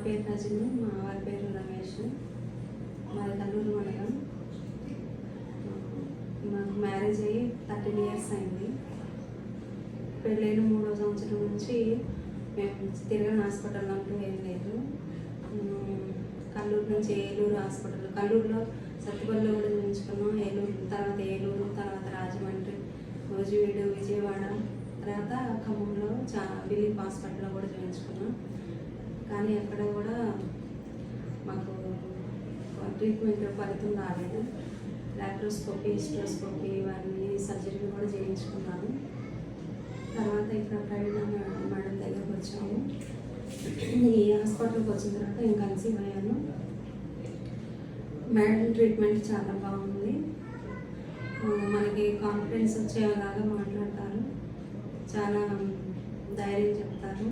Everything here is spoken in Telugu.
పేరు రజని, మా వారి పేరు రమేష్. మాది కల్లూరు మండలం. మాకు మ్యారేజ్ అయ్యి 13 years అయింది. పెళ్ళైన 3వ సంవత్సరం నుంచి మేము తిరగని హాస్పిటల్ అంటూ ఏం లేదు. కల్లూరు నుంచి ఏలూరు హాస్పిటల్, కల్లూరులో సత్తుపల్లిలో కూడా చూపించుకున్నాం. ఏలూరు, తర్వాత రాజమండ్రి, రోజువీడు, విజయవాడ, తర్వాత ఖమ్మంలో బిలీఫ్ హాస్పిటల్లో కూడా చూపించుకున్నాం. కానీ ఎక్కడ కూడా మాకు ట్రీట్మెంట్ ఫలితం రాలేదు. లాప్రోస్కోపీ, హిస్ట్రోస్కోపీ ఇవన్నీ సర్జరీలు కూడా చేయించుకున్నాను. తర్వాత ఇక్కడ ప్రవీణ మేడం దగ్గరకు వచ్చాము. ఈ హాస్పిటల్కి వచ్చిన తర్వాత నేను కన్సీవ్ అయ్యాను. మేడం ట్రీట్మెంట్ చాలా బాగుంది. మనకి కాన్ఫిడెన్స్ వచ్చేలాగా మాట్లాడతారు, చాలా ధైర్యం చెప్తారు.